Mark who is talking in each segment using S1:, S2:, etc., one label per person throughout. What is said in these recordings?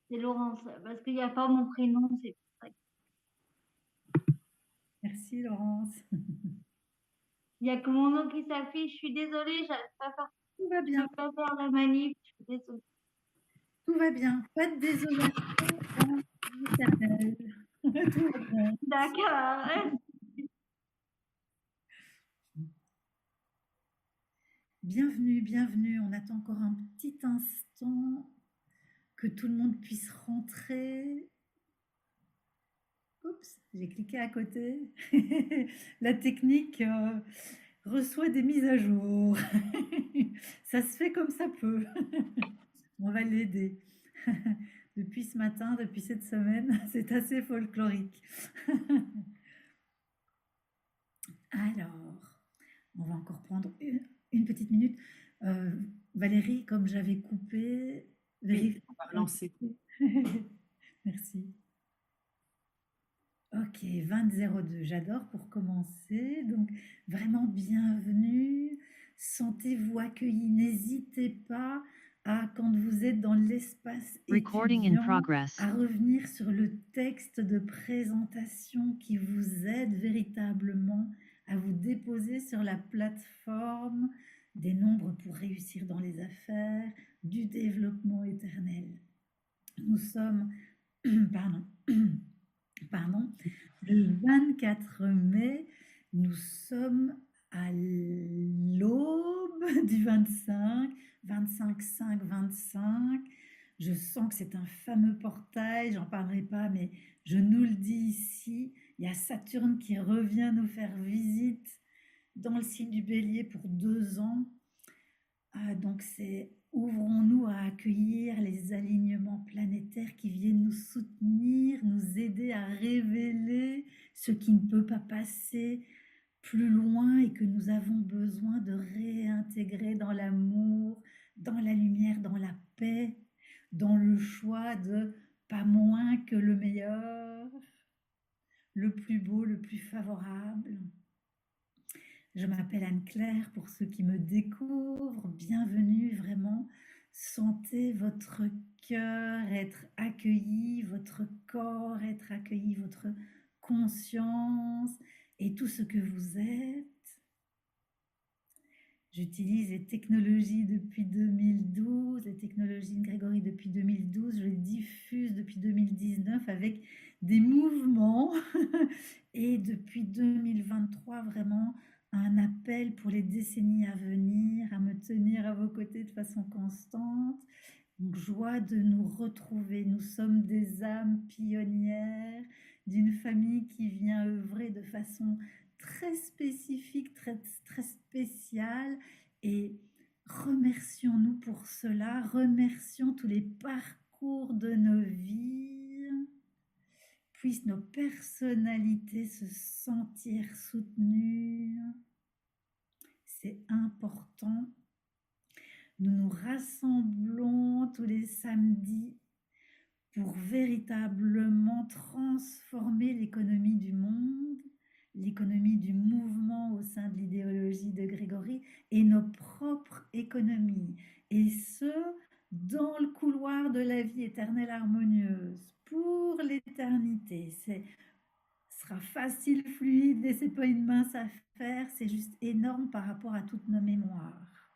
S1: C'est Laurence, parce qu'il n'y a pas mon prénom, c'est pour ça.
S2: Merci Laurence.
S1: Il n'y a que mon nom qui s'affiche. Je suis désolée,
S2: Tout va
S1: je
S2: bien,
S1: peux pas faire la manip. Je suis désolée.
S2: tout va bien. Pas de désolation en éternel. Tout va bien.
S1: D'accord.
S2: Bienvenue, bienvenue. On attend encore un petit instant que tout le monde puisse rentrer. Oups, j'ai cliqué à côté. La technique reçoit des mises à jour. Ça se fait comme ça peut. On va l'aider. Depuis ce matin, depuis cette semaine, c'est assez folklorique. Alors, on va encore prendre une petite minute. Euh, Valérie, comme j'avais coupé,
S3: Oui,
S2: vérifie.
S3: on va relancer.
S2: Merci. Ok, 20:02, j'adore pour commencer. Donc, vraiment bienvenue. Sentez-vous accueillis. N'hésitez pas à, quand vous êtes dans l'espace étudiant, à revenir sur le texte de présentation qui vous aide véritablement à vous déposer sur la plateforme des nombres pour réussir dans les affaires, du développement éternel. Nous sommes, pardon, pardon, le 24 mai, nous sommes à l'aube du 25, 25, 5, 25. Je sens que c'est un fameux portail, j'en parlerai pas, mais je nous le dis ici, il y a Saturne qui revient nous faire visite dans le signe du Bélier pour 2 ans. Donc c'est ouvrons-nous à accueillir les alignements planétaires qui viennent nous soutenir, nous aider à révéler ce qui ne peut pas passer plus loin et que nous avons besoin de réintégrer dans l'amour, dans la lumière, dans la paix, dans le choix de pas moins que le meilleur, le plus beau, le plus favorable. Je m'appelle Anne-Claire pour ceux qui me découvrent. Bienvenue, vraiment. Sentez votre cœur être accueilli, votre corps être accueilli, votre conscience et tout ce que vous êtes. J'utilise les technologies depuis 2012, les technologies de Grégory depuis 2012. Je les diffuse depuis 2019 avec des mouvements. Et depuis 2023, vraiment, un appel pour les décennies à venir, à me tenir à vos côtés de façon constante. Donc, joie de nous retrouver. Nous sommes des âmes pionnières d'une famille qui vient œuvrer de façon très spécifique, très, très spéciale. Et remercions-nous pour cela. Remercions tous les parcours de nos vies. Puissent nos personnalités se sentir soutenues. C'est important. Nous nous rassemblons tous les samedis pour véritablement transformer l'économie du monde, l'économie du mouvement au sein de l'idéologie de Grégory et nos propres économies. Et ce, dans le couloir de la vie éternelle harmonieuse, pour l'éternité. Ce sera facile, fluide, et c'est pas une mince affaire, c'est juste énorme par rapport à toutes nos mémoires.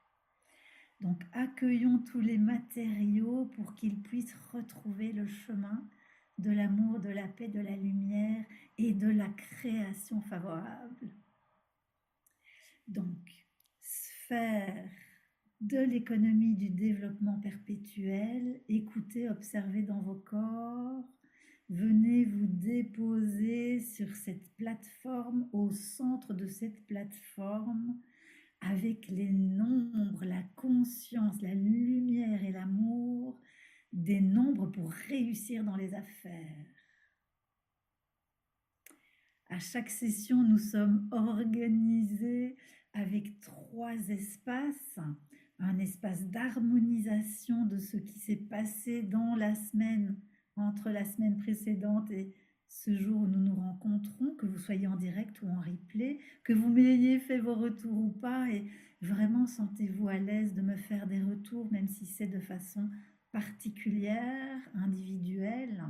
S2: Donc accueillons tous les matériaux pour qu'ils puissent retrouver le chemin de l'amour, de la paix, de la lumière et de la création favorable. Donc, sphère de l'économie du développement perpétuel, écoutez, observez dans vos corps, venez vous déposer sur cette plateforme, au centre de cette plateforme, avec les nombres, la conscience, la lumière et l'amour des nombres pour réussir dans les affaires. À chaque session, nous sommes organisés avec 3 espaces. Un espace d'harmonisation de ce qui s'est passé dans la semaine, entre la semaine précédente et ce jour où nous nous rencontrons, que vous soyez en direct ou en replay, que vous m'ayez fait vos retours ou pas, et vraiment sentez-vous à l'aise de me faire des retours, même si c'est de façon particulière, individuelle.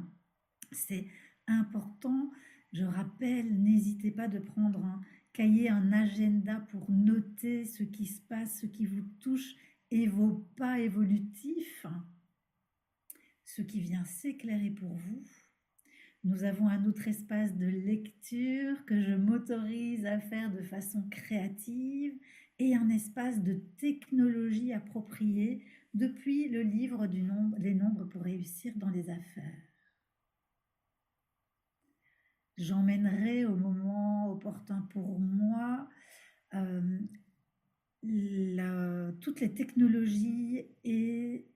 S2: C'est important. Je rappelle, n'hésitez pas de prendre un cahier, un agenda pour noter ce qui se passe, ce qui vous touche et vos pas évolutifs, ce qui vient s'éclairer pour vous. Nous avons un autre espace de lecture que je m'autorise à faire de façon créative et un espace de technologie appropriée depuis le livre Les nombres pour réussir dans les affaires. J'emmènerai au moment opportun pour moi toutes les technologies et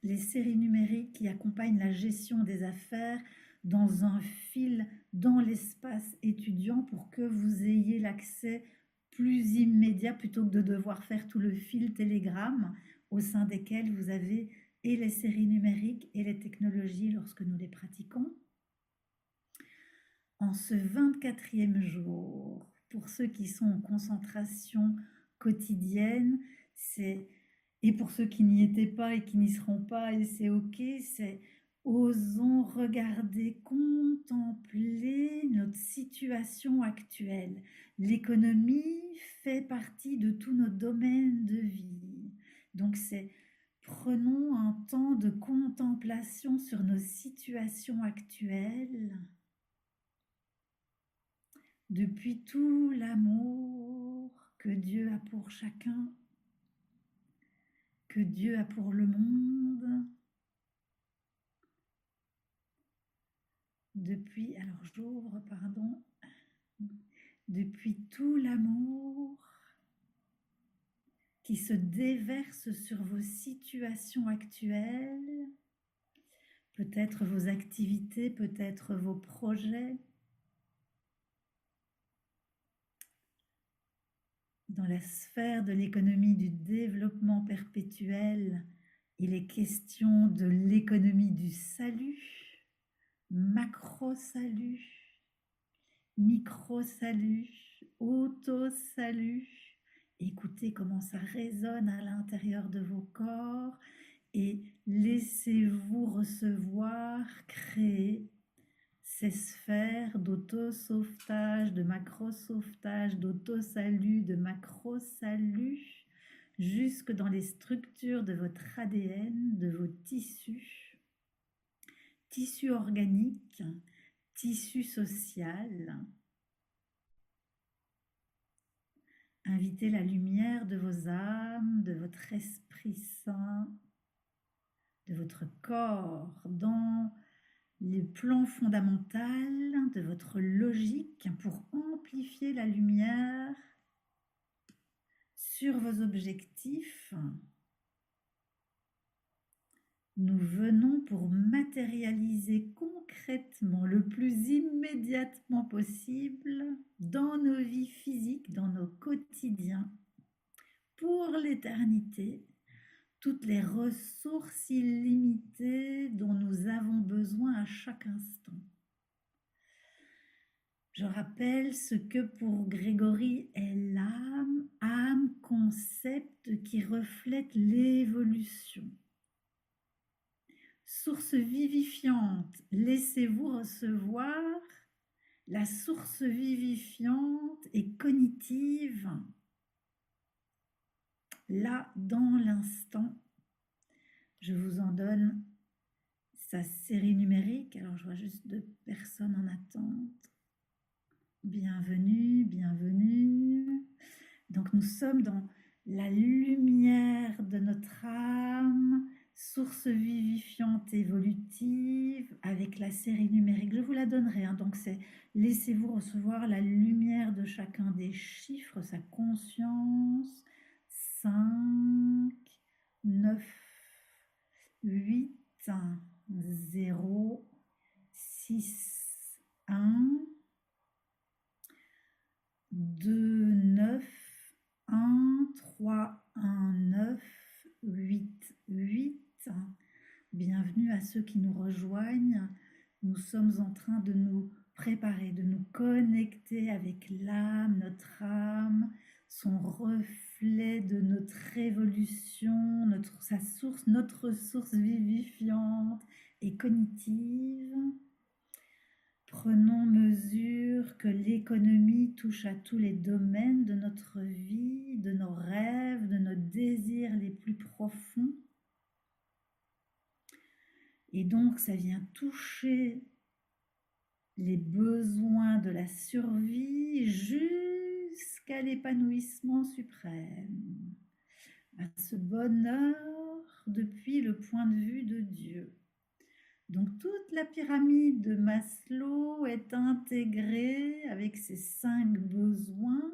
S2: les séries numériques qui accompagnent la gestion des affaires dans un fil dans l'espace étudiant pour que vous ayez l'accès plus immédiat plutôt que de devoir faire tout le fil Telegram au sein desquels vous avez et les séries numériques et les technologies lorsque nous les pratiquons. En ce 24e jour, pour ceux qui sont en concentration quotidienne, et pour ceux qui n'y étaient pas et qui n'y seront pas, et c'est ok, c'est osons regarder, contempler notre situation actuelle. L'économie fait partie de tous nos domaines de vie. Donc prenons un temps de contemplation sur nos situations actuelles. Depuis tout l'amour que Dieu a pour chacun, que Dieu a pour le monde, depuis tout l'amour qui se déverse sur vos situations actuelles, peut-être vos activités, peut-être vos projets. Dans la sphère de l'économie du développement perpétuel, il est question de l'économie du salut, macro-salut, micro-salut, auto-salut. Écoutez comment ça résonne à l'intérieur de vos corps et laissez-vous recevoir, créer ces sphères d'auto-sauvetage, de macro-sauvetage, d'auto-salut, de macro-salut, jusque dans les structures de votre ADN, de vos tissus organiques, tissu social. Invitez la lumière de vos âmes, de votre esprit saint, de votre corps dans le plan fondamental de votre logique pour amplifier la lumière sur vos objectifs. Nous venons pour matérialiser concrètement, le plus immédiatement possible, dans nos vies physiques, dans nos quotidiens, pour l'éternité, toutes les ressources illimitées dont nous avons besoin à chaque instant. Je rappelle ce que pour Grégory est l'âme, âme, concept qui reflète l'évolution. Source vivifiante, laissez-vous recevoir la source vivifiante et cognitive, là, dans l'instant. Je vous en donne sa série numérique. Alors, je vois juste 2 personnes en attente. Bienvenue, bienvenue. Donc, nous sommes dans la lumière de notre âme, source vivifiante évolutive, avec la série numérique. Je vous la donnerai. Donc, c'est laissez-vous recevoir la lumière de chacun des chiffres, sa conscience. 5, 9, 8, 0, 6, 1, 2, 9, 1, 3, 1, 9, 8, 8. Bienvenue à ceux qui nous rejoignent. Nous sommes en train de nous préparer, de nous connecter avec l'âme, notre âme, sont reflet de notre évolution, notre source vivifiante et cognitive. Prenons mesure que l'économie touche à tous les domaines de notre vie, de nos rêves, de nos désirs les plus profonds. Et donc, ça vient toucher les besoins de la survie jusqu'à l'épanouissement suprême, à ce bonheur depuis le point de vue de Dieu. Donc toute la pyramide de Maslow est intégrée avec ses 5 besoins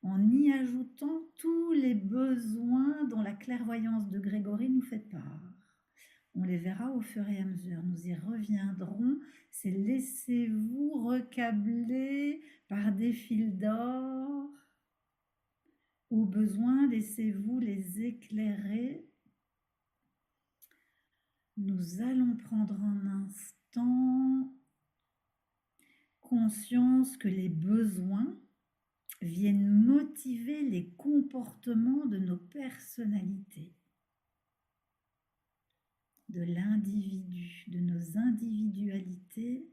S2: en y ajoutant tous les besoins dont la clairvoyance de Grégory nous fait part. On les verra au fur et à mesure, nous y reviendrons. C'est laissez-vous recabler par des fils d'or. Au besoin, laissez-vous les éclairer. Nous allons prendre un instant conscience que les besoins viennent motiver les comportements de nos personnalités, de l'individu, de nos individualités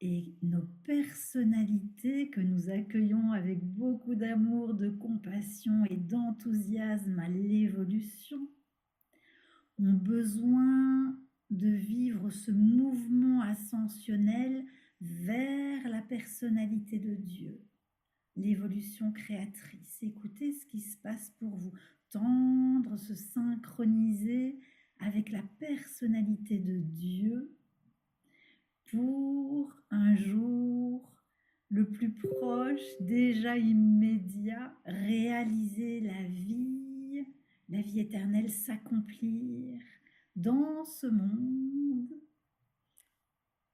S2: et nos personnalités que nous accueillons avec beaucoup d'amour, de compassion et d'enthousiasme à l'évolution, ont besoin de vivre ce mouvement ascensionnel vers la personnalité de Dieu, l'évolution créatrice. Écoutez ce qui se passe pour vous. Tendre, se synchroniser avec la personnalité de Dieu pour un jour le plus proche, déjà immédiat, réaliser la vie éternelle s'accomplir dans ce monde,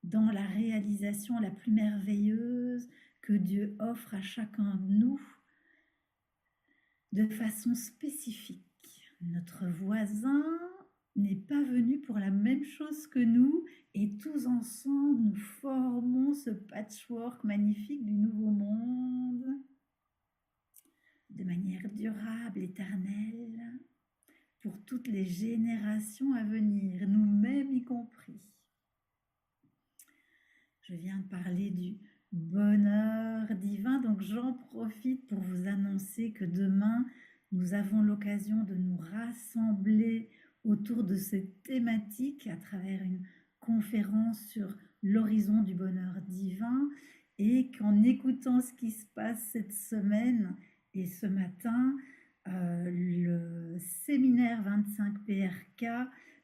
S2: dans la réalisation la plus merveilleuse que Dieu offre à chacun de nous de façon spécifique. Notre voisin n'est pas venu pour la même chose que nous et tous ensemble nous formons ce patchwork magnifique du nouveau monde de manière durable, éternelle, pour toutes les générations à venir, nous-mêmes y compris. Je viens de parler du bonheur divin, donc j'en profite pour vous annoncer que demain, nous avons l'occasion de nous rassembler autour de cette thématique à travers une conférence sur l'horizon du bonheur divin et qu'en écoutant ce qui se passe cette semaine et ce matin, le séminaire 25 PRK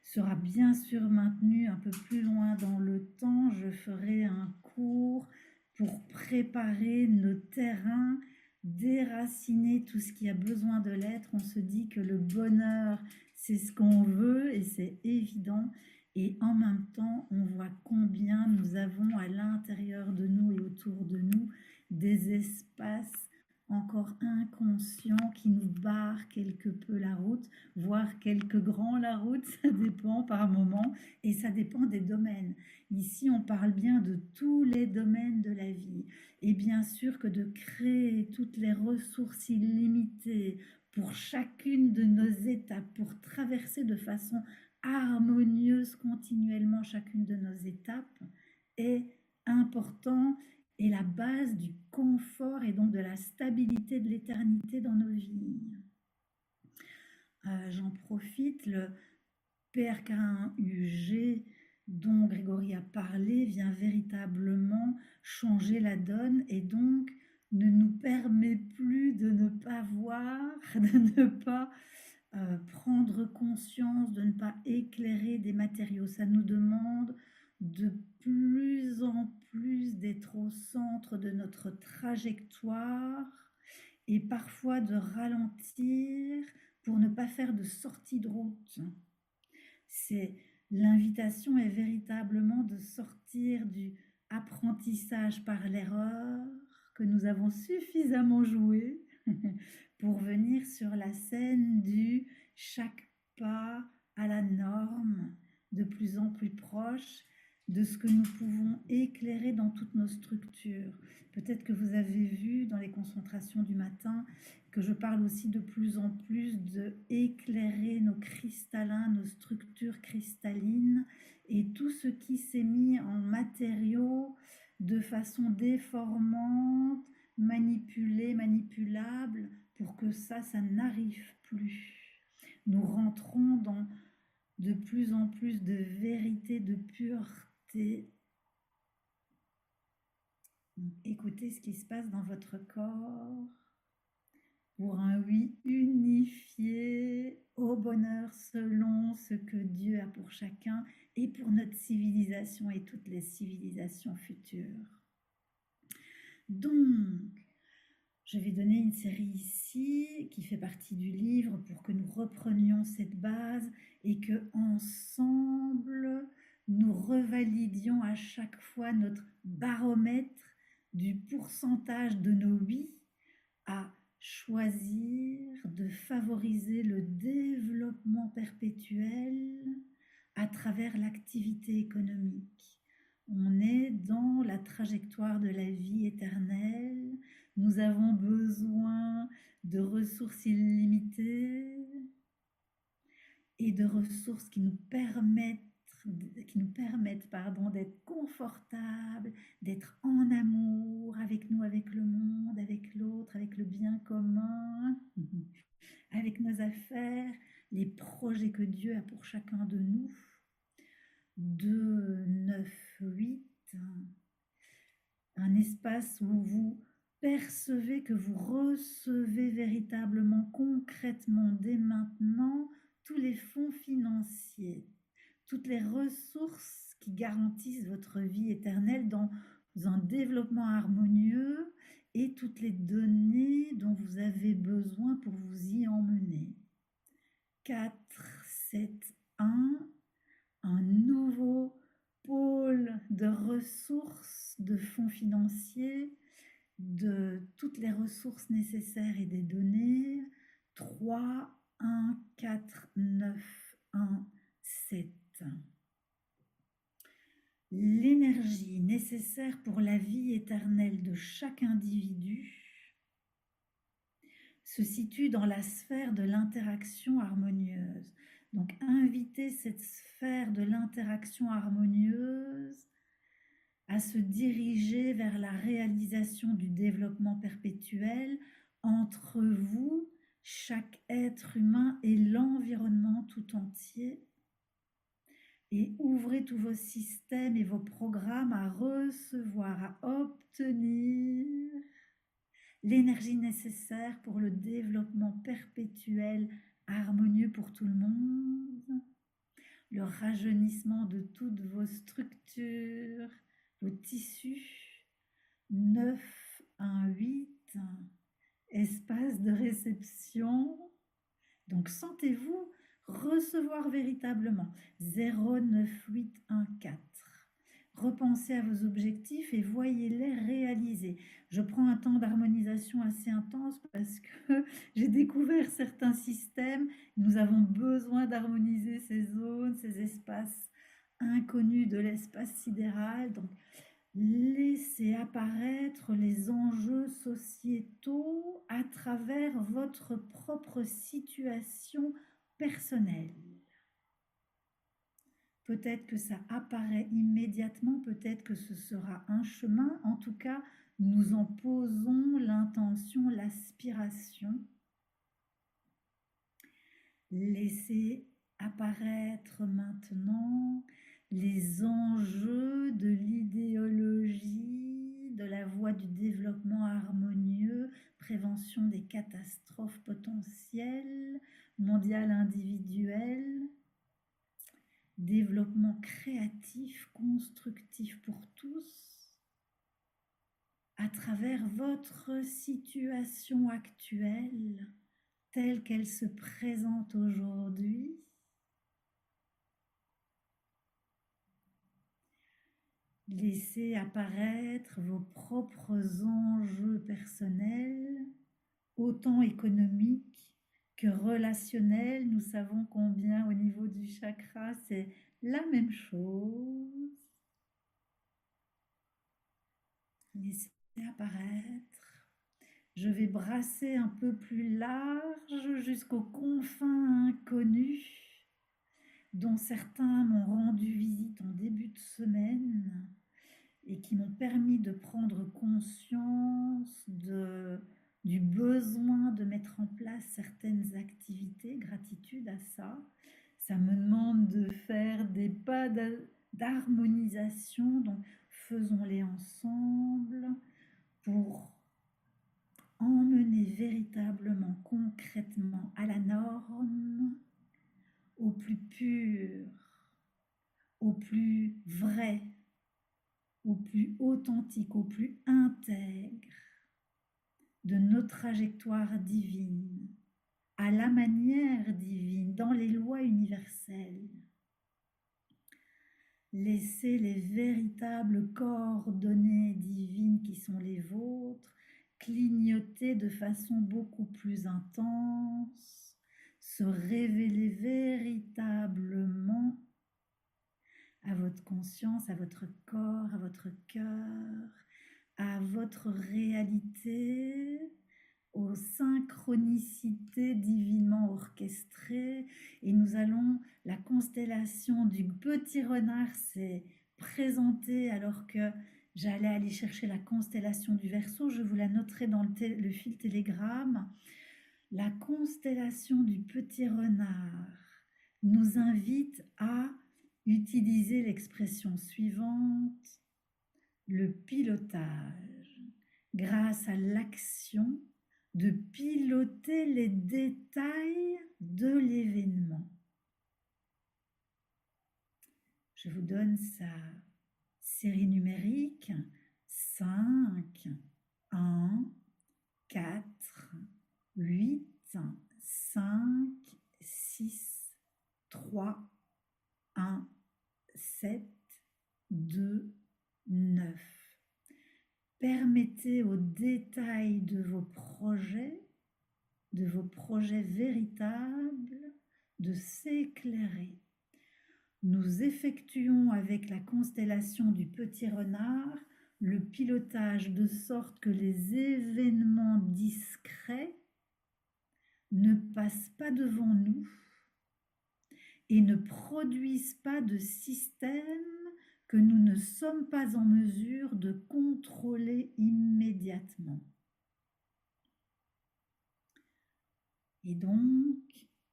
S2: sera bien sûr maintenu un peu plus loin dans le temps. Je ferai un cours pour préparer nos terrains, déraciner tout ce qui a besoin de l'être. On se dit que le bonheur, c'est ce qu'on veut et c'est évident. Et en même temps, on voit combien nous avons à l'intérieur de nous et autour de nous des espaces encore inconscients qui nous barrent quelque peu la route, voire quelque grand la route, ça dépend par moment et ça dépend des domaines. Ici, on parle bien de tous les domaines de la vie et bien sûr que de créer toutes les ressources illimitées pour chacune de nos étapes, pour traverser de façon harmonieuse continuellement chacune de nos étapes est important et la base du confort et donc de la stabilité de l'éternité dans nos vies. J'en profite, le PRK1UG dont Grégory a parlé vient véritablement changer la donne et donc ne nous permet plus de ne pas voir, de ne pas prendre conscience, de ne pas éclairer des matériaux. Ça nous demande de plus en plus d'être au centre de notre trajectoire et parfois de ralentir pour ne pas faire de sortie de route. L'invitation est véritablement de sortir du apprentissage par l'erreur que nous avons suffisamment joué pour venir sur la scène du chaque pas à la norme, de plus en plus proche, de ce que nous pouvons éclairer dans toutes nos structures. Peut-être que vous avez vu dans les concentrations du matin que je parle aussi de plus en plus de éclairer nos cristallins, nos structures cristallines et tout ce qui s'est mis en matériaux de façon déformante, manipulé, manipulable, pour que ça n'arrive plus. Nous rentrons dans de plus en plus de vérité, de pureté. Écoutez ce qui se passe dans votre corps pour un oui unifié au bonheur selon ce que Dieu a pour chacun et pour notre civilisation et toutes les civilisations futures. Donc, je vais donner une série ici qui fait partie du livre pour que nous reprenions cette base et que ensemble nous revalidions à chaque fois notre baromètre du pourcentage de nos oui à choisir de favoriser le développement perpétuel à travers l'activité économique. On est dans la trajectoire de la vie éternelle. Nous avons besoin de ressources illimitées et de ressources qui nous permettent d'être confortables, d'être en amour avec nous, avec le monde, avec l'autre, avec le bien commun, avec nos affaires, les projets que Dieu a pour chacun de nous. 2, 9, 8, un espace où vous percevez que vous recevez véritablement, concrètement, dès maintenant, tous les fonds financiers, toutes les ressources qui garantissent votre vie éternelle dans un développement harmonieux et toutes les données dont vous avez besoin pour vous y emmener. 4, 7, un nouveau pôle de ressources, de fonds financiers, de toutes les ressources nécessaires et des données. 3, 1, 4, 9, 1, 7. L'énergie nécessaire pour la vie éternelle de chaque individu se situe dans la sphère de l'interaction harmonieuse. Donc, invitez cette sphère de l'interaction harmonieuse à se diriger vers la réalisation du développement perpétuel entre vous, chaque être humain et l'environnement tout entier. Et ouvrez tous vos systèmes et vos programmes à recevoir, à obtenir l'énergie nécessaire pour le développement perpétuel, harmonieux pour tout le monde, le rajeunissement de toutes vos structures, vos tissus. 9, 1, 8, espace de réception. Donc sentez-vous recevoir véritablement. 0, 9, 8, 1, 4. Repensez à vos objectifs et voyez-les réaliser. Je prends un temps d'harmonisation assez intense parce que j'ai découvert certains systèmes. Nous avons besoin d'harmoniser ces zones, ces espaces inconnus de l'espace sidéral. Donc, laissez apparaître les enjeux sociétaux à travers votre propre situation personnelle. Peut-être que ça apparaît immédiatement, peut-être que ce sera un chemin. En tout cas, nous en posons l'intention, l'aspiration. Laissez apparaître maintenant les enjeux de l'idéologie, de la voie du développement harmonieux, prévention des catastrophes potentielles, mondiales individuelles, développement créatif, constructif pour tous, à travers votre situation actuelle, telle qu'elle se présente aujourd'hui. Laissez apparaître vos propres enjeux personnels, autant économiques que relationnels. Nous savons combien au niveau du chakra, c'est la même chose. Laissez apparaître. Je vais brasser un peu plus large jusqu'aux confins inconnus dont certains m'ont rendu visite en début de semaine et qui m'ont permis de prendre conscience du besoin de mettre en place certaines activités. Gratitude à ça. Ça me demande de faire des pas d'harmonisation, donc faisons-les ensemble pour emmener véritablement, concrètement à la norme, au plus pur, au plus vrai, au plus authentique, au plus intègre de nos trajectoires divines, à la manière divine, dans les lois universelles. Laissez les véritables coordonnées divines qui sont les vôtres clignoter de façon beaucoup plus intense, se révéler véritablement à votre conscience, à votre corps, à votre cœur, à votre réalité, aux synchronicités divinement orchestrées. Et nous allons, la constellation du petit renard s'est présentée alors que j'allais aller chercher la constellation du Verseau. Je vous la noterai dans le fil télégramme. La constellation du petit renard nous invite à utiliser l'expression suivante: le pilotage, grâce à l'action de piloter les détails de l'événement. Je vous donne sa série numérique: 5, 1, 4, 8, 5, 6, 3, 1, 7, 2, 9. Permettez aux détails de vos projets véritables, de s'éclairer. Nous effectuons avec la constellation du petit renard le pilotage de sorte que les événements discrets ne passent pas devant nous et ne produisent pas de système que nous ne sommes pas en mesure de contrôler immédiatement. Et donc,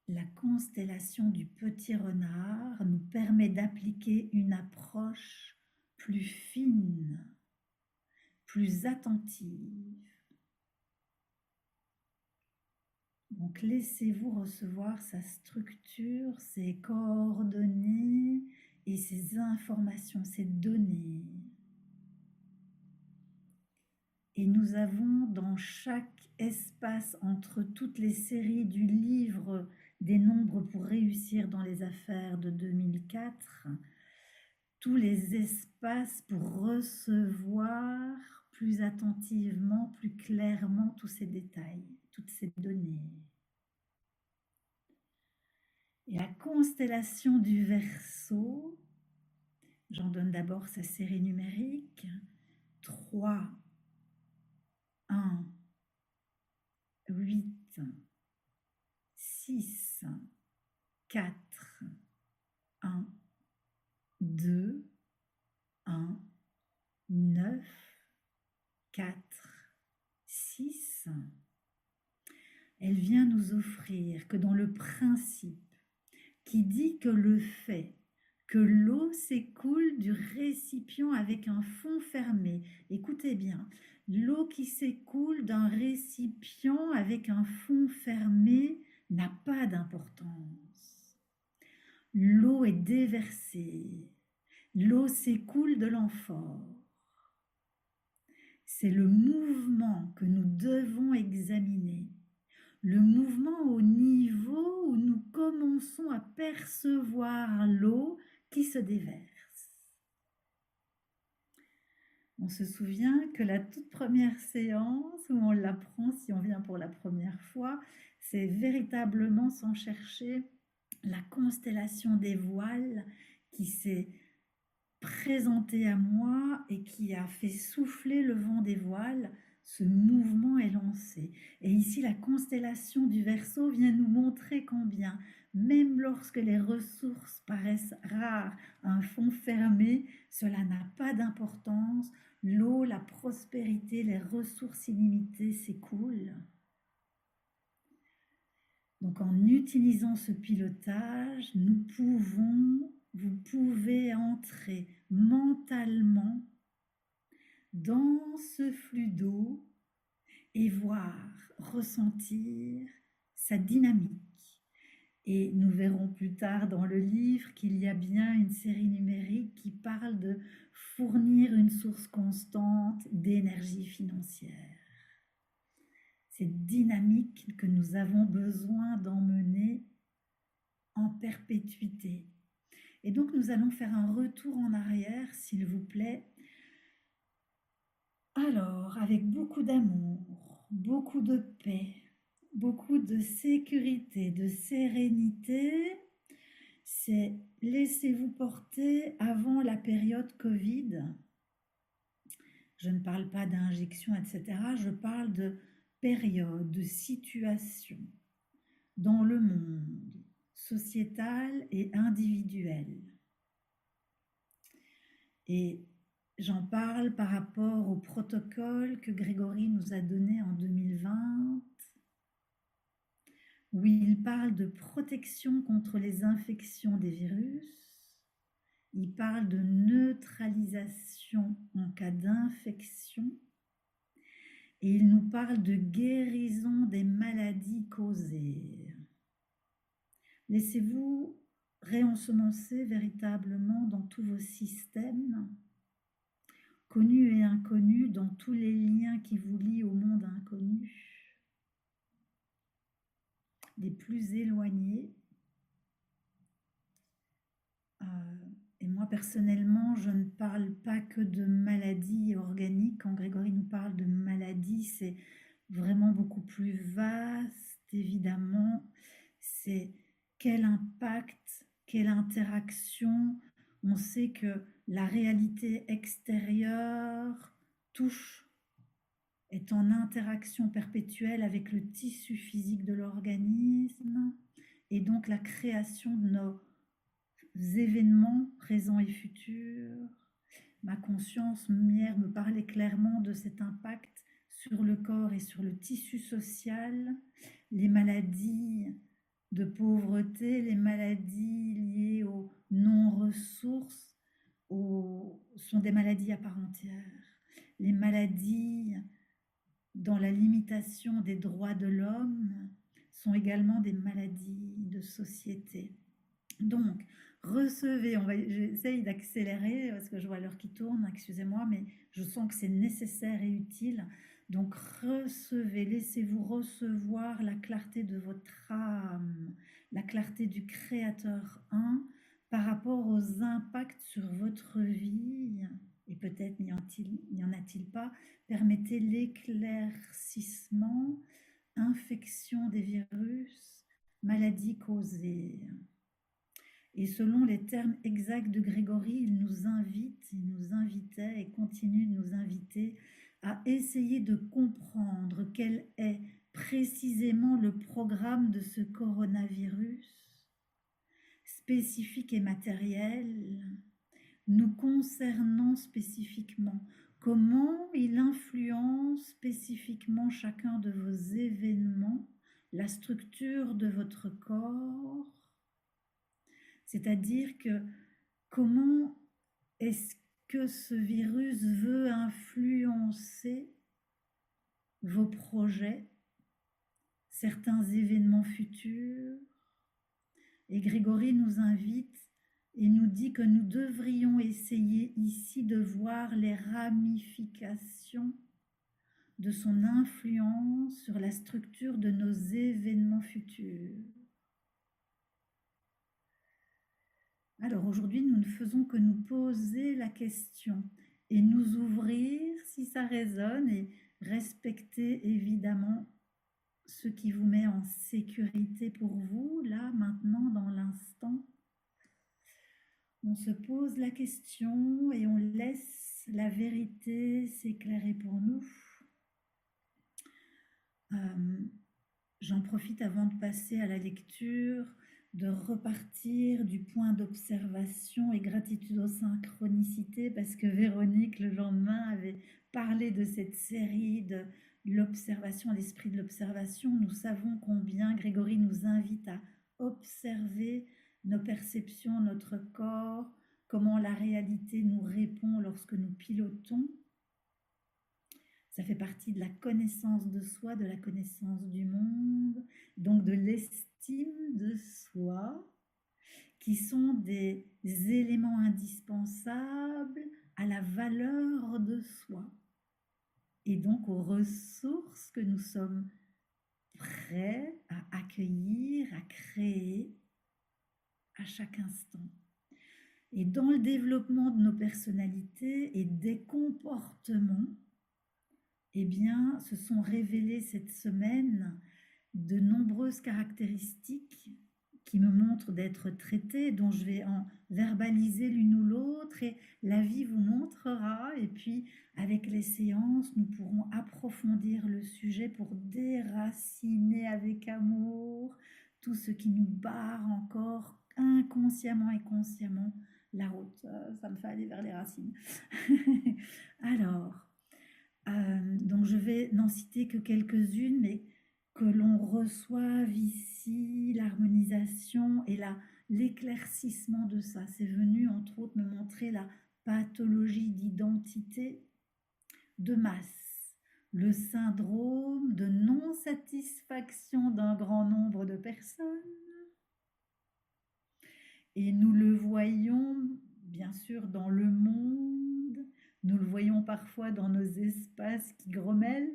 S2: la constellation du petit renard nous permet d'appliquer une approche plus fine, plus attentive. Donc, laissez-vous recevoir sa structure, ses coordonnées et ses informations, ses données. Et nous avons dans chaque espace entre toutes les séries du livre des nombres pour réussir dans les affaires de 2004, tous les espaces pour recevoir plus attentivement, plus clairement tous ces détails, toutes ces données. Et la constellation du Verseau, j'en donne d'abord sa série numérique: 3, 1, 8, 6, 4, 1, 2, 1, 9, 4, 6. Elle vient nous offrir que dans le principe qui dit que le fait que l'eau s'écoule du récipient avec un fond fermé, écoutez bien, l'eau qui s'écoule d'un récipient avec un fond fermé n'a pas d'importance. L'eau est déversée, l'eau s'écoule de l'amphore. C'est le mouvement que nous devons examiner, le mouvement au niveau où nous commençons à percevoir l'eau qui se déverse. On se souvient que la toute première séance où on l'apprend, si on vient pour la première fois, c'est véritablement sans chercher la constellation des voiles qui s'est présenté à moi et qui a fait souffler le vent des voiles, ce mouvement est lancé. Et ici, la constellation du Verseau vient nous montrer combien, même lorsque les ressources paraissent rares, un fond fermé, cela n'a pas d'importance. L'eau, la prospérité, les ressources illimitées s'écoulent. Donc en utilisant ce pilotage, vous pouvez entrer mentalement dans ce flux d'eau et voir, ressentir sa dynamique. Et nous verrons plus tard dans le livre qu'il y a bien une série numérique qui parle de fournir une source constante d'énergie financière. Cette dynamique que nous avons besoin d'emmener en perpétuité. Et donc nous allons faire un retour en arrière, s'il vous plaît. Alors, avec beaucoup d'amour, beaucoup de paix, beaucoup de sécurité, de sérénité, c'est laissez-vous porter avant la période Covid. Je ne parle pas d'injection, etc. Je parle de période, de situation dans le monde sociétal et individuel. Et j'en parle par rapport au protocole que Grégory nous a donné en 2020, où il parle de protection contre les infections des virus, il parle de neutralisation en cas d'infection, et il nous parle de guérison des maladies causées. Laissez-vous réensemencer véritablement dans tous vos systèmes, connus et inconnus, dans tous les liens qui vous lient au monde inconnu, des plus éloignés. Et moi, personnellement, je ne parle pas que de maladies organiques. Quand Grégory nous parle de maladies, c'est vraiment beaucoup plus vaste, évidemment. C'est quel impact, quelle interaction. On sait que la réalité extérieure touche, est en interaction perpétuelle avec le tissu physique de l'organisme et donc la création de nos événements présents et futurs. Ma conscience hier me parlait clairement de cet impact sur le corps et sur le tissu social, les maladies de pauvreté, les maladies liées aux non-ressources sont des maladies à part entière. Les maladies dans la limitation des droits de l'homme sont également des maladies de société. Donc, recevez, j'essaye d'accélérer parce que je vois l'heure qui tourne, excusez-moi, mais je sens que c'est nécessaire et utile. Donc, recevez, laissez-vous recevoir la clarté de votre âme, la clarté du Créateur 1 par rapport aux impacts sur votre vie, et peut-être n'y en a-t-il pas. Permettez l'éclaircissement, infection des virus, maladies causées. Et selon les termes exacts de Grégory, il nous invitait et continue de nous inviter à essayer de comprendre quel est précisément le programme de ce coronavirus, spécifique et matériel, nous concernant spécifiquement, comment il influence spécifiquement chacun de vos événements, la structure de votre corps, c'est-à-dire que comment est-ce que ce virus veut influencer vos projets, certains événements futurs. Et Grégory nous invite et nous dit que nous devrions essayer ici de voir les ramifications de son influence sur la structure de nos événements futurs. Alors aujourd'hui, nous ne faisons que nous poser la question et nous ouvrir si ça résonne et respecter évidemment ce qui vous met en sécurité pour vous, là, maintenant, dans l'instant. On se pose la question et on laisse la vérité s'éclairer pour nous. Euh, J'en profite avant de passer à la lecture, de repartir du point d'observation et gratitude aux synchronicités, parce que Véronique, le lendemain, avait parlé de cette série de l'observation, l'esprit de l'observation. Nous savons combien Grégory nous invite à observer nos perceptions, notre corps, comment la réalité nous répond lorsque nous pilotons. Ça fait partie de la connaissance de soi, de la connaissance du monde, donc de l'estime de soi, qui sont des éléments indispensables à la valeur de soi et donc aux ressources que nous sommes prêts à accueillir, à créer à chaque instant. Et dans le développement de nos personnalités et des comportements, eh bien, se sont révélées cette semaine de nombreuses caractéristiques qui me montrent d'être traitées, dont je vais en verbaliser l'une ou l'autre, et la vie vous montrera. Et puis, avec les séances, nous pourrons approfondir le sujet pour déraciner avec amour tout ce qui nous barre encore inconsciemment et consciemment la route. Ça me fait aller vers les racines. Alors, donc je vais n'en citer que quelques-unes, mais que l'on reçoive ici l'harmonisation et l'éclaircissement de ça. C'est venu entre autres me montrer la pathologie d'identité de masse, le syndrome de non-satisfaction d'un grand nombre de personnes. Et nous le voyons bien sûr dans le monde, nous le voyons parfois dans nos espaces qui grommellent,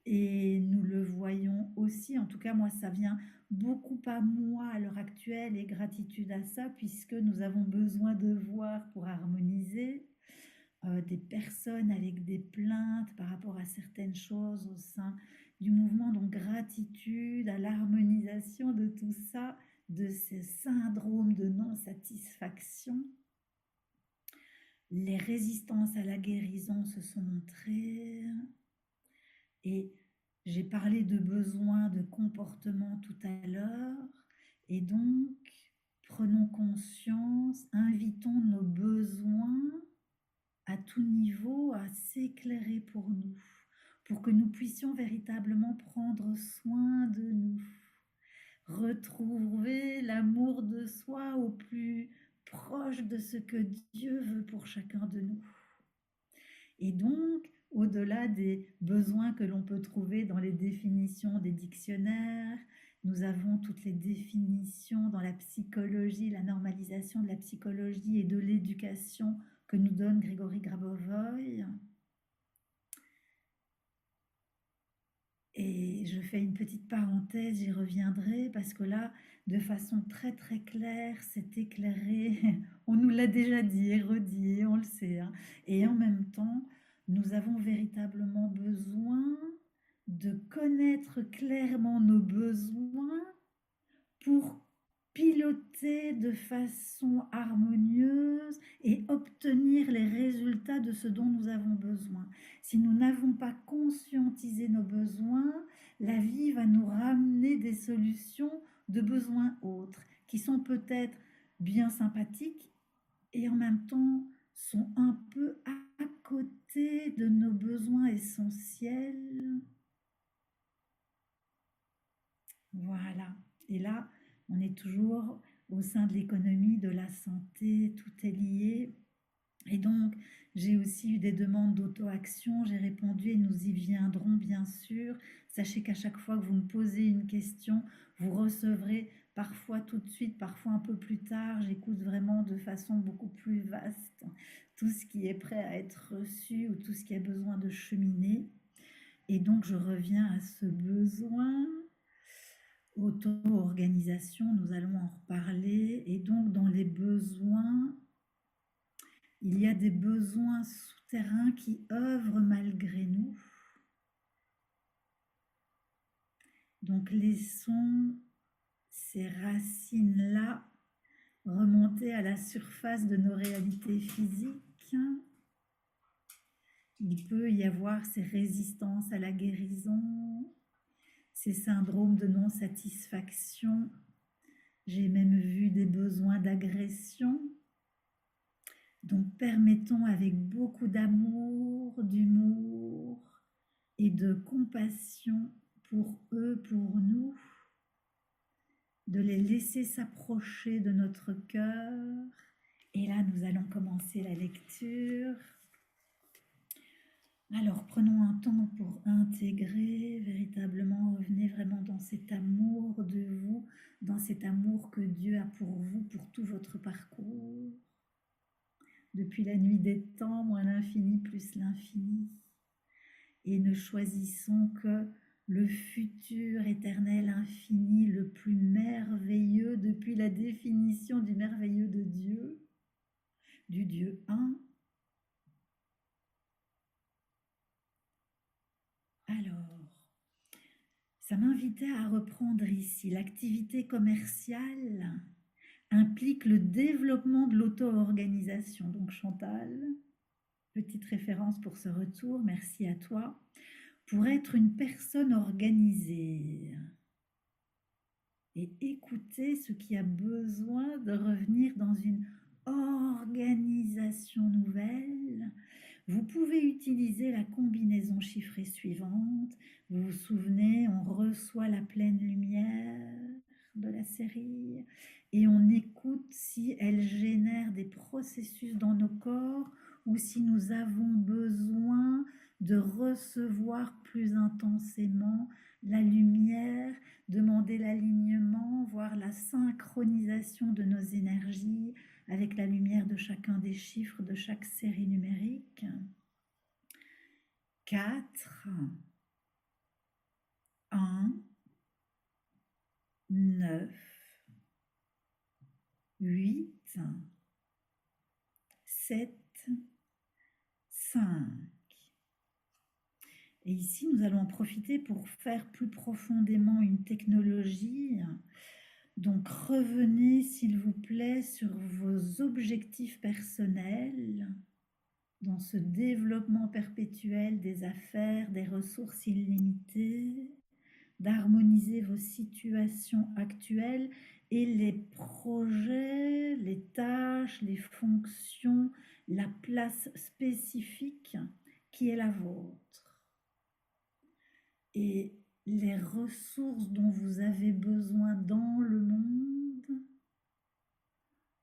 S2: et nous le voyons aussi, en tout cas moi ça vient beaucoup à moi à l'heure actuelle, et gratitude à ça, puisque nous avons besoin de voir pour harmoniser des personnes avec des plaintes par rapport à certaines choses au sein du mouvement. Donc gratitude à l'harmonisation de tout ça, de ces syndromes de non-satisfaction. Les résistances à la guérison se sont montrées, et j'ai parlé de besoins de comportement tout à l'heure, et donc prenons conscience, invitons nos besoins à tout niveau à s'éclairer pour nous, pour que nous puissions véritablement prendre soin de nous, retrouver l'amour de soi au plus proche de ce que Dieu veut pour chacun de nous. Et donc, au-delà des besoins que l'on peut trouver dans les définitions des dictionnaires, nous avons toutes les définitions dans la psychologie, la normalisation de la psychologie et de l'éducation que nous donne Grégory Grabovoy. Et je fais une petite parenthèse, j'y reviendrai, parce que là, de façon très très claire, c'est éclairé, on nous l'a déjà dit et redit, on le sait, hein. Et en même temps, nous avons véritablement besoin de connaître clairement nos besoins pour piloter de façon harmonieuse et obtenir les résultats de ce dont nous avons besoin. Si nous n'avons pas conscientisé nos besoins, la vie va nous ramener des solutions de besoins autres qui sont peut-être bien sympathiques et en même temps sont un peu à côté de nos besoins essentiels. Voilà. Et là, on est toujours au sein de l'économie, de la santé, tout est lié. Et donc, j'ai aussi eu des demandes d'auto-action, j'ai répondu et nous y viendrons bien sûr. Sachez qu'à chaque fois que vous me posez une question, vous recevrez parfois tout de suite, parfois un peu plus tard. J'écoute vraiment de façon beaucoup plus vaste tout ce qui est prêt à être reçu ou tout ce qui a besoin de cheminer. Et donc, je reviens à ce besoin. Auto-organisation, nous allons en reparler. Et donc, dans les besoins, il y a des besoins souterrains qui œuvrent malgré nous. Donc, laissons ces racines-là remonter à la surface de nos réalités physiques. Il peut y avoir ces résistances à la guérison, ces syndromes de non-satisfaction. J'ai même vu des besoins d'agression. Donc permettons avec beaucoup d'amour, d'humour et de compassion pour eux, pour nous, de les laisser s'approcher de notre cœur. Et là, nous allons commencer la lecture. Alors, prenons un temps pour intégrer, véritablement, revenez vraiment dans cet amour de vous, dans cet amour que Dieu a pour vous, pour tout votre parcours. Depuis la nuit des temps, moins l'infini plus l'infini. Et ne choisissons que le futur éternel infini, le plus merveilleux depuis la définition du merveilleux de Dieu, du Dieu un. Alors, ça m'invitait à reprendre ici. L'activité commerciale implique le développement de l'auto-organisation. Donc Chantal, petite référence pour ce retour, merci à toi. Pour être une personne organisée et écouter ce qui a besoin de revenir dans une organisation nouvelle, vous pouvez utiliser la combinaison chiffrée suivante. Vous vous souvenez, on reçoit la pleine lumière de la série et on écoute si elle génère des processus dans nos corps ou si nous avons besoin de recevoir plus intensément la lumière, demander l'alignement, voire la synchronisation de nos énergies avec la lumière de chacun des chiffres de chaque série numérique. 4, 1, 9, 8, 7, 5. Et ici, nous allons en profiter pour faire plus profondément une technologie. Donc, revenez, s'il vous plaît, sur vos objectifs personnels dans ce développement perpétuel des affaires, des ressources illimitées, d'harmoniser vos situations actuelles et les projets, les tâches, les fonctions, la place spécifique qui est la vôtre. Et les ressources dont vous avez besoin dans le monde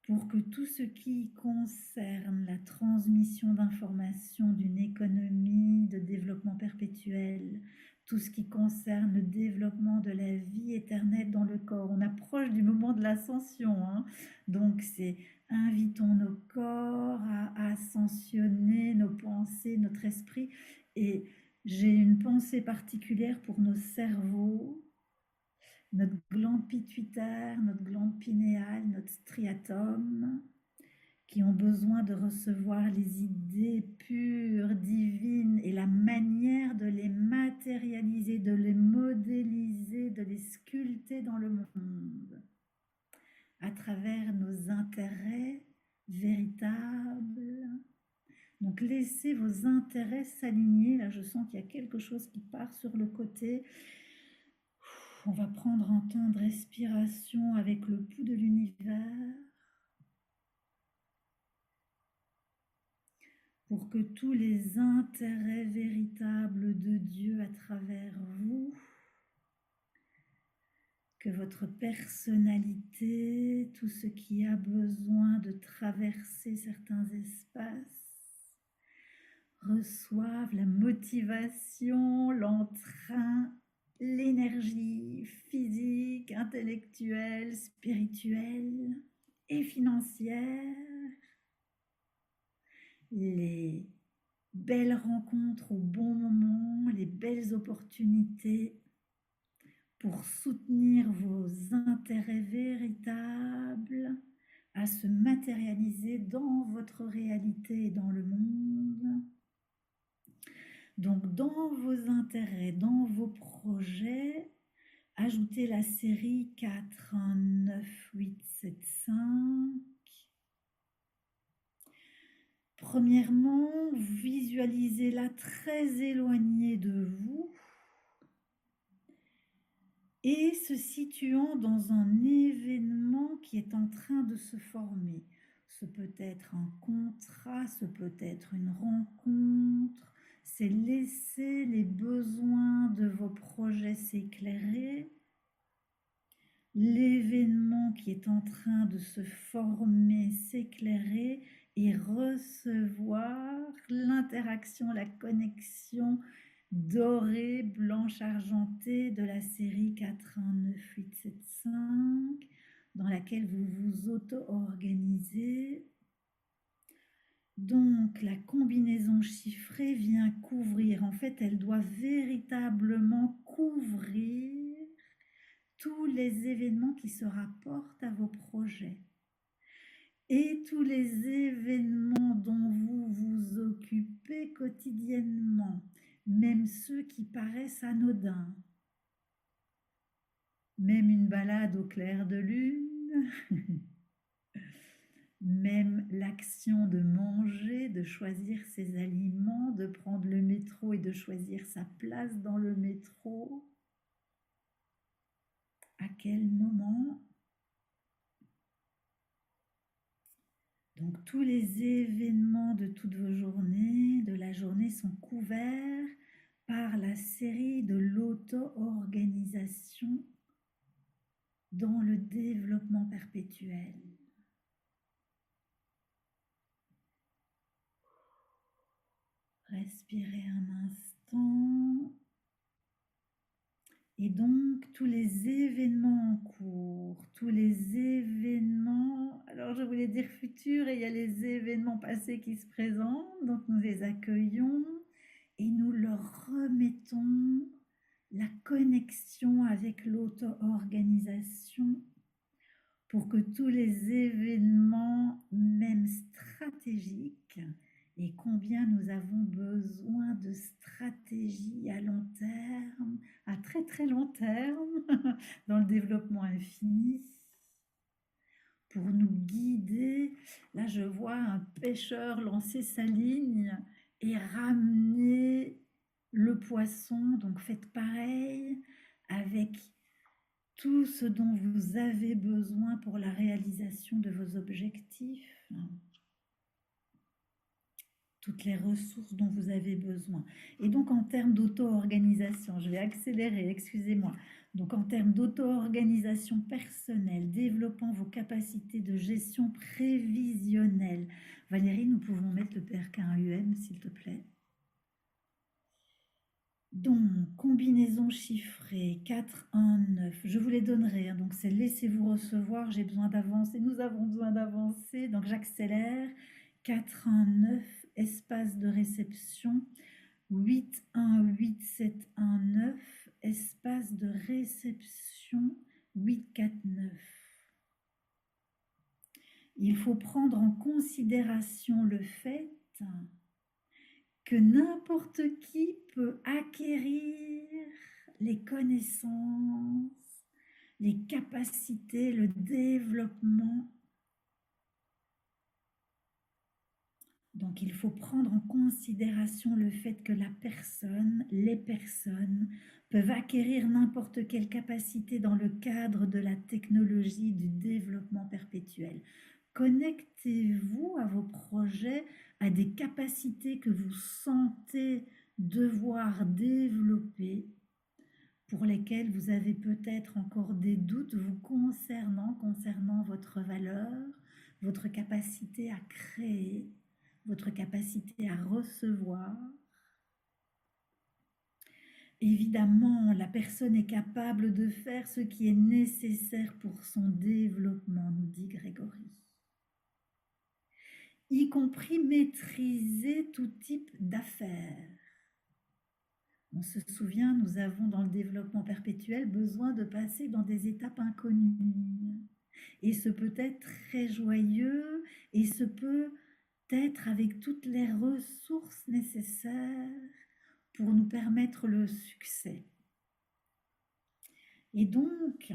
S2: pour que tout ce qui concerne la transmission d'informations d'une économie de développement perpétuel, tout ce qui concerne le développement de la vie éternelle dans le corps. On approche du moment de l'ascension, hein. Donc c'est invitons nos corps à ascensionner, nos pensées, notre esprit. Et j'ai une pensée particulière pour nos cerveaux, notre glande pituitaire, notre glande pinéale, notre striatum, qui ont besoin de recevoir les idées pures, divines, et la manière de les matérialiser, de les modéliser, de les sculpter dans le monde, à travers nos intérêts véritables. Donc laissez vos intérêts s'aligner. Là, je sens qu'il y a quelque chose qui part sur le côté. On va prendre un temps de respiration avec le pouls de l'univers pour que tous les intérêts véritables de Dieu à travers vous, que votre personnalité, tout ce qui a besoin de traverser certains espaces, reçoivent la motivation, l'entrain, l'énergie physique, intellectuelle, spirituelle et financière, les belles rencontres au bon moment, les belles opportunités pour soutenir vos intérêts véritables à se matérialiser dans votre réalité et dans le monde. Donc, dans vos intérêts, dans vos projets, Ajoutez la série 4, 1, 9, 8, 7, 5. Premièrement, visualisez-la très éloignée de vous et se situant dans un événement qui est en train de se former. Ce peut être un contrat, ce peut être une rencontre, c'est laisser les besoins de vos projets s'éclairer. L'événement qui est en train de se former, s'éclairer et recevoir l'interaction, la connexion dorée, blanche, argentée de la série 4, 1, 9, 8, 7, 5, dans laquelle vous vous auto-organisez. Donc, la combinaison chiffrée vient couvrir. En fait, elle doit véritablement couvrir tous les événements qui se rapportent à vos projets et tous les événements dont vous vous occupez quotidiennement, même ceux qui paraissent anodins, même une balade au clair de lune, même l'action de manger, de choisir ses aliments, de prendre le métro et de choisir sa place dans le métro. À quel moment? Donc tous les événements de toutes vos journées, de la journée, sont couverts par la série de l'auto-organisation dans le développement perpétuel. Respirez un instant. Et donc, tous les événements en cours, tous les événements, alors je voulais dire futurs, et il y a les événements passés qui se présentent, donc nous les accueillons et nous leur remettons la connexion avec l'auto-organisation pour que tous les événements, même stratégiques, et combien nous avons besoin de stratégies à long terme, à très très long terme, dans le développement infini, pour nous guider. Là, je vois un pêcheur lancer sa ligne et ramener le poisson. Donc faites pareil avec tout ce dont vous avez besoin pour la réalisation de vos objectifs, toutes les ressources dont vous avez besoin. Et donc en termes d'auto-organisation, je vais accélérer, excusez-moi. Donc en termes d'auto-organisation personnelle, développant vos capacités de gestion prévisionnelle. Valérie, nous pouvons mettre le PRK1UM, s'il te plaît. Donc, combinaison chiffrée 4, 1, 9. Je vous les donnerai. Donc, c'est laissez-vous recevoir. J'ai besoin d'avancer. Nous avons besoin d'avancer. Donc, j'accélère. 4, 1, 9. Espace de réception. 8, 1, 8, 7, 1, 9. Espace de réception. 8, 4, 9. Il faut prendre en considération le fait que n'importe qui peut acquérir les connaissances, les capacités, le développement. Donc il faut prendre en considération le fait que la personne, les personnes peuvent acquérir n'importe quelle capacité dans le cadre de la technologie du développement perpétuel. Connectez-vous à vos projets, à des capacités que vous sentez devoir développer, pour lesquelles vous avez peut-être encore des doutes vous concernant votre valeur, votre capacité à créer, votre capacité à recevoir. Évidemment, la personne est capable de faire ce qui est nécessaire pour son développement, nous dit Grégory. Y compris maîtriser tout type d'affaires. On se souvient, nous avons dans le développement perpétuel besoin de passer dans des étapes inconnues. Et ce peut être très joyeux et ce peut être avec toutes les ressources nécessaires pour nous permettre le succès. Et donc,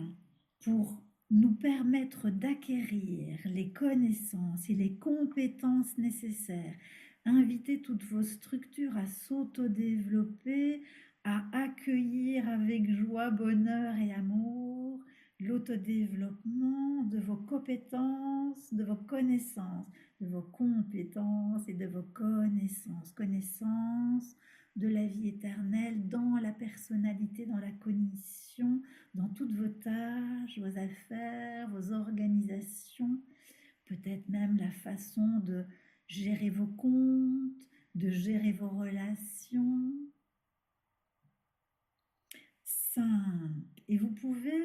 S2: pour nous permettre d'acquérir les connaissances et les compétences nécessaires, invitez toutes vos structures à s'autodévelopper, à accueillir avec joie, bonheur et amour l'autodéveloppement de vos compétences, de vos connaissances, de vos compétences et de vos connaissances. Connaissances de la vie éternelle dans la personnalité, dans la cognition, dans toutes vos tâches, vos affaires, vos organisations, peut-être même la façon de gérer vos comptes, de gérer vos relations. 5. Et vous pouvez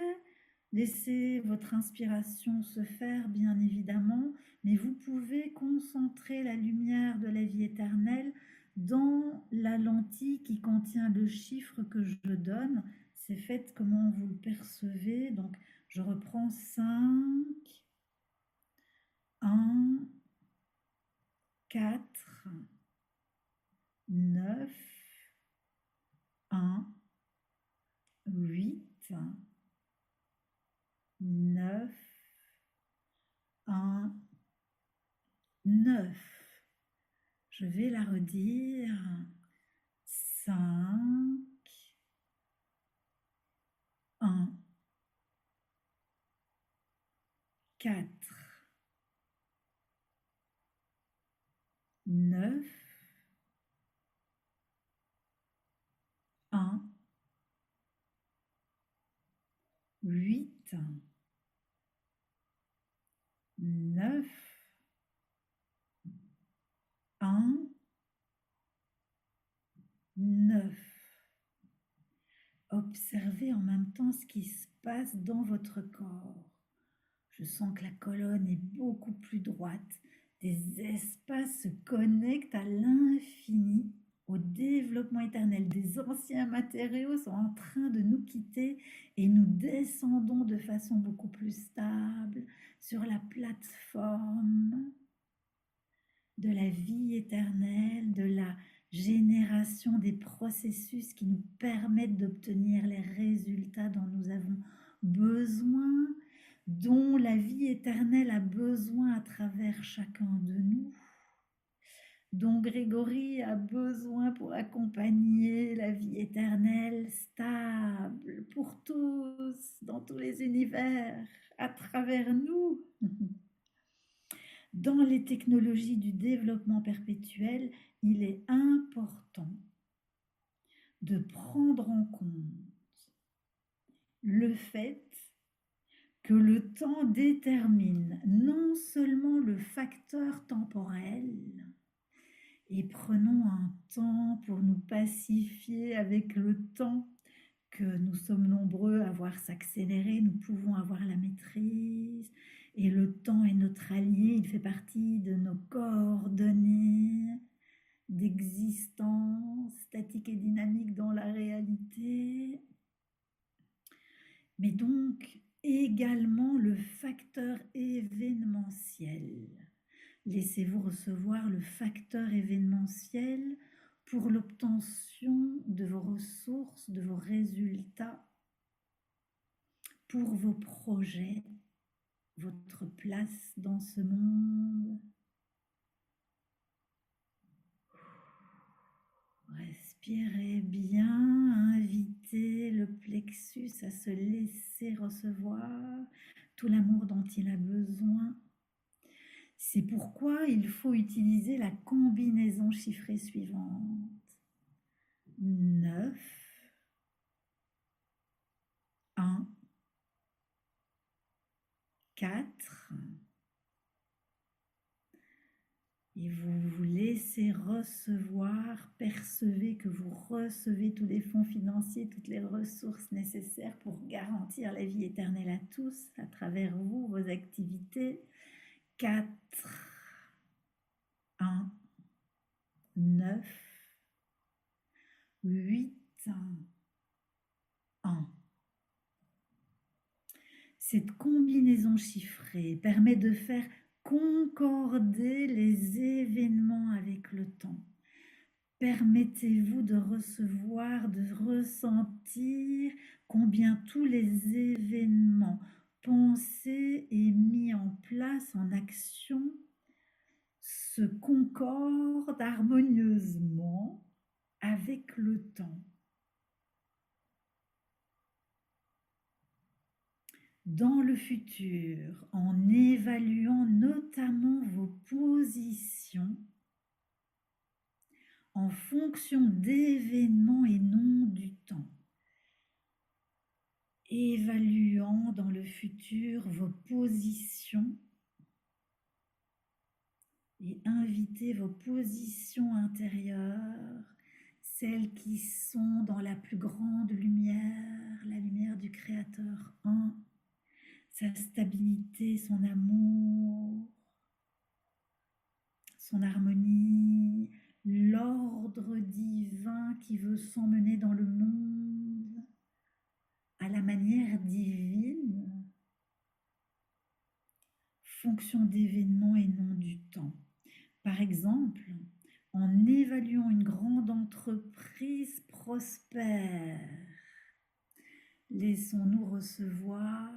S2: laisser votre inspiration se faire, bien évidemment, mais vous pouvez concentrer la lumière de la vie éternelle dans la lentille qui contient le chiffre que je donne. C'est fait comment vous le percevez. Donc, je reprends 5, 1, 4, 9, 1, 8, 9, 1, 9. Je vais la redire. 5, 1, 4, 9, 1, 8, 9, 1, 9. Observez en même temps ce qui se passe dans votre corps. Je sens que la colonne est beaucoup plus droite. Des espaces se connectent à l'infini, au développement éternel. Des anciens matériaux sont en train de nous quitter et nous descendons de façon beaucoup plus stable sur la plateforme de la vie éternelle, de la génération des processus qui nous permettent d'obtenir les résultats dont nous avons besoin, dont la vie éternelle a besoin à travers chacun de nous, dont Grégory a besoin pour accompagner la vie éternelle stable pour tous, dans tous les univers, à travers nous. Dans les technologies du développement perpétuel, il est important de prendre en compte le fait que le temps détermine non seulement le facteur temporel, et prenons un temps pour nous pacifier avec le temps que nous sommes nombreux à voir s'accélérer, nous pouvons avoir la maîtrise, et le temps est notre allié, il fait partie de nos coordonnées d'existence statique et dynamique dans la réalité. Mais donc également le facteur événementiel. Laissez-vous recevoir le facteur événementiel pour l'obtention de vos ressources, de vos résultats, pour vos projets, votre place dans ce monde. Respirez bien, invitez le plexus à se laisser recevoir tout l'amour dont il a besoin. C'est pourquoi il faut utiliser la combinaison chiffrée suivante. 9, 1, 4. Et vous vous laissez recevoir, percevez que vous recevez tous les fonds financiers, toutes les ressources nécessaires pour garantir la vie éternelle à tous, à travers vous, vos activités. 4, 1, 9, 8, 1. Cette combinaison chiffrée permet de faire concorder les événements avec le temps. Permettez-vous de recevoir, de ressentir combien tous les événements pensés et mis en place en action se concordent harmonieusement avec le temps. Dans le futur, en évaluant notamment vos positions en fonction d'événements et non du temps. Évaluant dans le futur vos positions et invitez vos positions intérieures, celles qui sont dans la plus grande lumière, la lumière du Créateur un, sa stabilité, son amour, son harmonie, l'ordre divin qui veut s'emmener dans le monde à la manière divine, fonction d'événements et non du temps. Par exemple, en évaluant une grande entreprise prospère, laissons-nous recevoir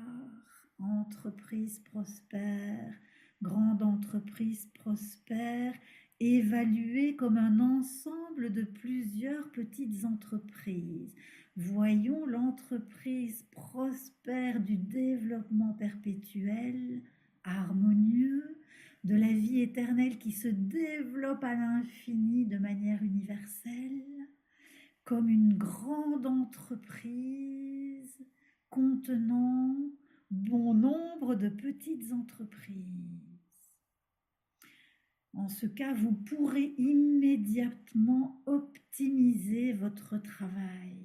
S2: entreprise prospère, grande entreprise prospère, évaluée comme un ensemble de plusieurs petites entreprises. Voyons l'entreprise prospère du développement perpétuel, harmonieux, de la vie éternelle qui se développe à l'infini de manière universelle, comme une grande entreprise contenant bon nombre de petites entreprises. En ce cas, vous pourrez immédiatement optimiser votre travail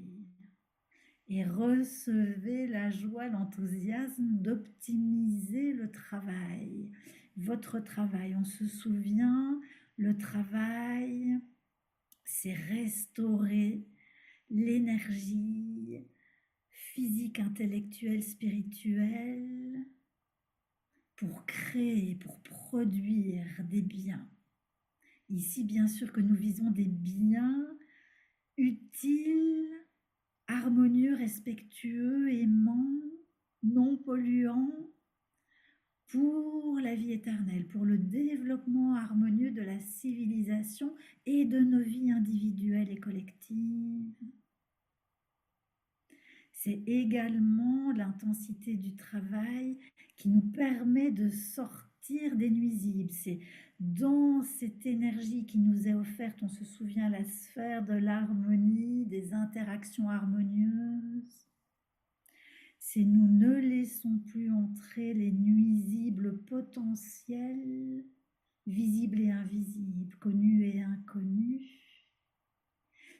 S2: et recevez la joie, l'enthousiasme d'optimiser le travail, votre travail. On se souvient, le travail, c'est restaurer l'énergie physique, intellectuelle, spirituelle pour créer, pour produire des biens. Ici, bien sûr que nous visons des biens utiles, harmonieux, respectueux, aimants, non polluants, pour la vie éternelle, pour le développement harmonieux de la civilisation et de nos vies individuelles et collectives. C'est également l'intensité du travail qui nous permet de sortir des nuisibles. C'est dans cette énergie qui nous est offerte, on se souvient, la sphère de l'harmonie, des interactions harmonieuses. C'est nous ne laissons plus entrer les nuisibles potentiels, visibles et invisibles, connus et inconnus.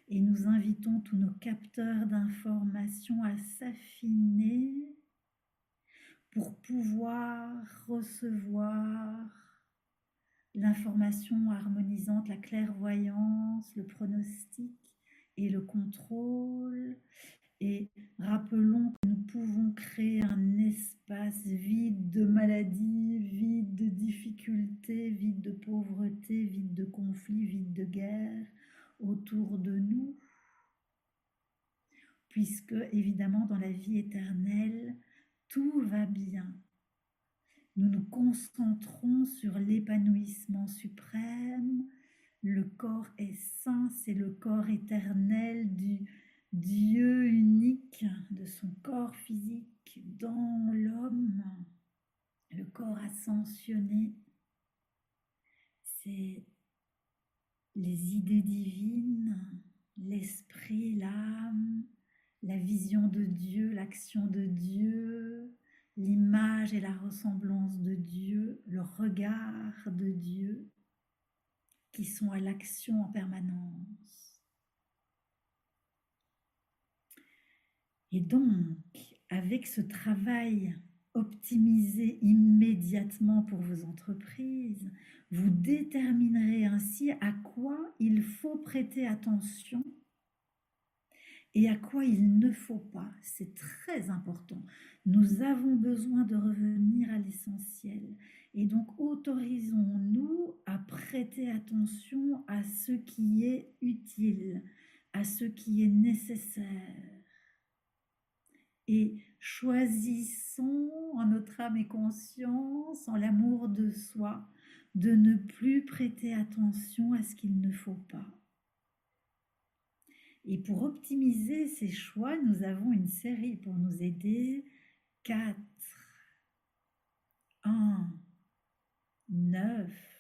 S2: Et nous invitons tous nos capteurs d'information à s'affiner pour pouvoir recevoir l'information harmonisante, la clairvoyance, le pronostic et le contrôle. Et rappelons que nous pouvons créer un espace vide de maladies, vide de difficultés, vide de pauvreté, vide de conflits, vide de guerre autour de nous, puisque évidemment dans la vie éternelle, tout va bien. Nous nous concentrons sur l'épanouissement suprême. Le corps est saint, c'est le corps éternel du Dieu unique, de son corps physique dans l'homme, le corps ascensionné. C'est les idées divines, l'esprit, l'âme, la vision de Dieu, l'action de Dieu, l'image et la ressemblance de Dieu, le regard de Dieu, qui sont à l'action en permanence. Et donc, avec ce travail optimisé immédiatement pour vos entreprises, vous déterminerez ainsi à quoi il faut prêter attention et à quoi il ne faut pas. C'est très important. Nous avons besoin de revenir à l'essentiel. Et donc, autorisons-nous à prêter attention à ce qui est utile, à ce qui est nécessaire. Et choisissons en notre âme et conscience, en l'amour de soi, de ne plus prêter attention à ce qu'il ne faut pas. Et pour optimiser ces choix, nous avons une série pour nous aider. 4, 1, 9.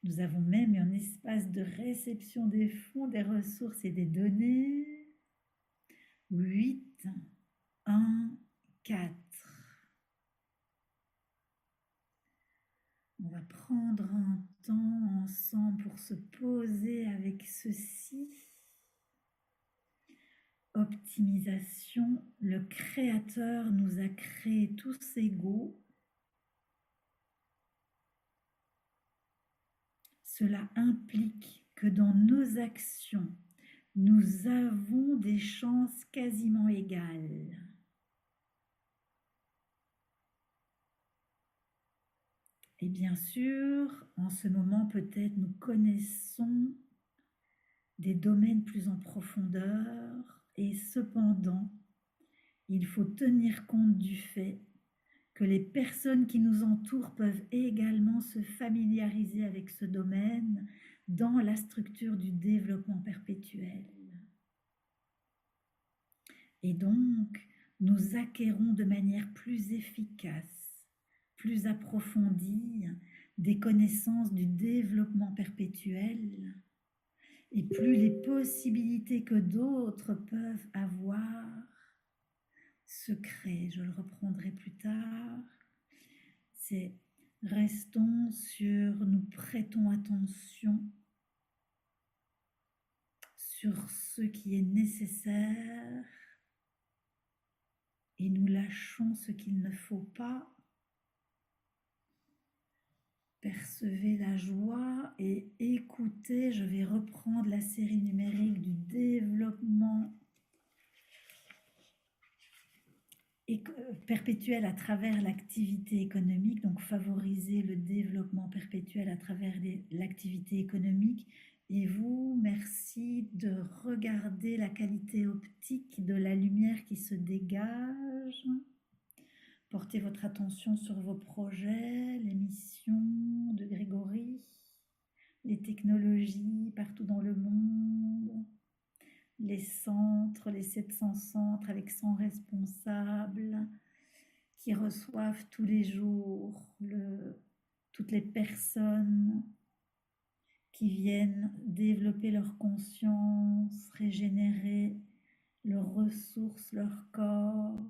S2: Nous avons même un espace de réception des fonds, des ressources et des données. 8, 1, 4. On va prendre un temps ensemble pour se poser avec ceci. Optimisation, le Créateur nous a créés tous égaux. Cela implique que dans nos actions, nous avons des chances quasiment égales. Et bien sûr, en ce moment, peut-être nous connaissons des domaines plus en profondeur, et cependant, il faut tenir compte du fait que les personnes qui nous entourent peuvent également se familiariser avec ce domaine dans la structure du développement perpétuel. Et donc, nous acquérons de manière plus efficace, plus approfondie, des connaissances du développement perpétuel, et plus les possibilités que d'autres peuvent avoir se créent. Je le reprendrai plus tard. C'est restons sur, nous prêtons attention sur ce qui est nécessaire et nous lâchons ce qu'il ne faut pas. Percevez la joie et écoutez, je vais reprendre la série numérique du développement perpétuel à travers l'activité économique, donc favoriser le développement perpétuel à travers l'activité économique. Et vous, merci de regarder la qualité optique de la lumière qui se dégage. Portez votre attention sur vos projets, les missions de Grégory, les technologies partout dans le monde, les centres, les 700 centres avec 100 responsables qui reçoivent tous les jours toutes les personnes qui viennent développer leur conscience, régénérer leurs ressources, leur corps.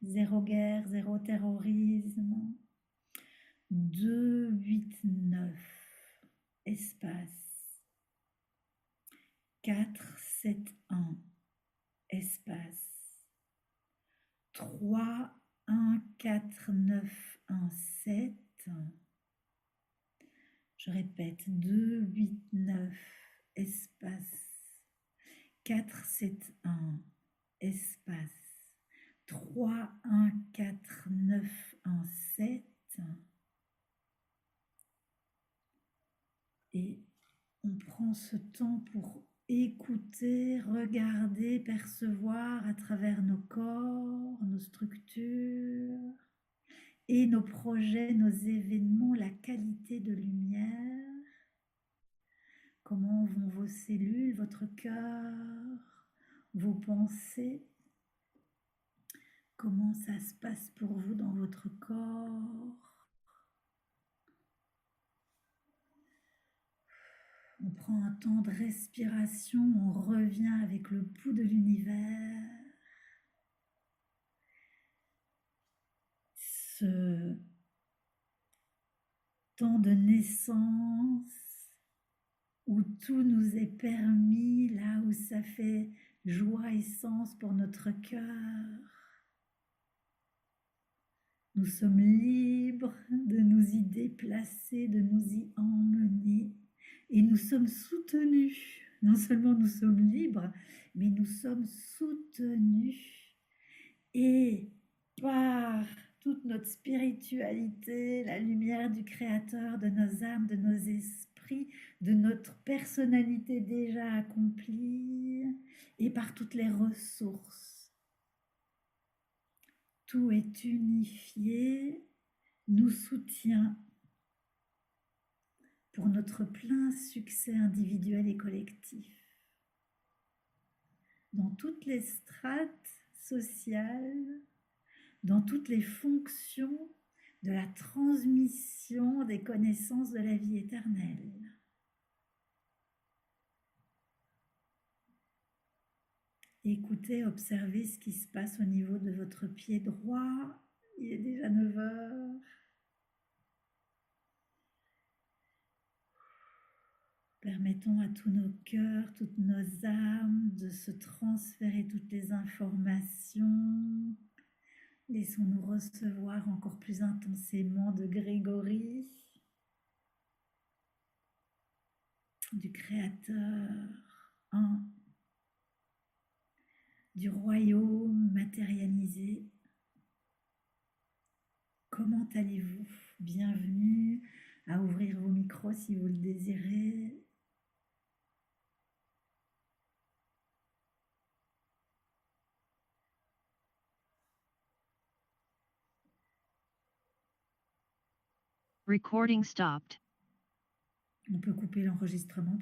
S2: Zéro guerre, zéro terrorisme. 2, 8, 9. Espace. 4, 7, 1. Espace. 3, 1, 4, 9, 1, 7. Je répète, 2, 8, 9. Espace. 4, 7, 1. Espace. 3, 1, 4, 9, 1, 7. Et on prend ce temps pour écouter, regarder, percevoir à travers nos corps, nos structures et nos projets, nos événements, la qualité de lumière. Comment vont vos cellules, votre cœur, vos pensées? Comment ça se passe pour vous dans votre corps? On prend un temps de respiration, on revient avec le pouls de l'univers. Ce temps de naissance où tout nous est permis, là où ça fait joie et sens pour notre cœur. Nous sommes libres de nous y déplacer, de nous y emmener. Et nous sommes soutenus. Non seulement nous sommes libres, mais nous sommes soutenus. Et par toute notre spiritualité, la lumière du Créateur, de nos âmes, de nos esprits, de notre personnalité déjà accomplie, et par toutes les ressources. Tout est unifié, nous soutient pour notre plein succès individuel et collectif. Dans toutes les strates sociales, dans toutes les fonctions de la transmission des connaissances de la vie éternelle. Écoutez, observez ce qui se passe au niveau de votre pied droit. Il est déjà 9 heures. Permettons à tous nos cœurs, toutes nos âmes de se transférer toutes les informations. Laissons-nous recevoir encore plus intensément de Grégory, du Créateur, du royaume matérialisé. Comment allez-vous? Bienvenue à ouvrir vos micros si vous le désirez.
S3: Recording stopped.
S2: On peut couper l'enregistrement.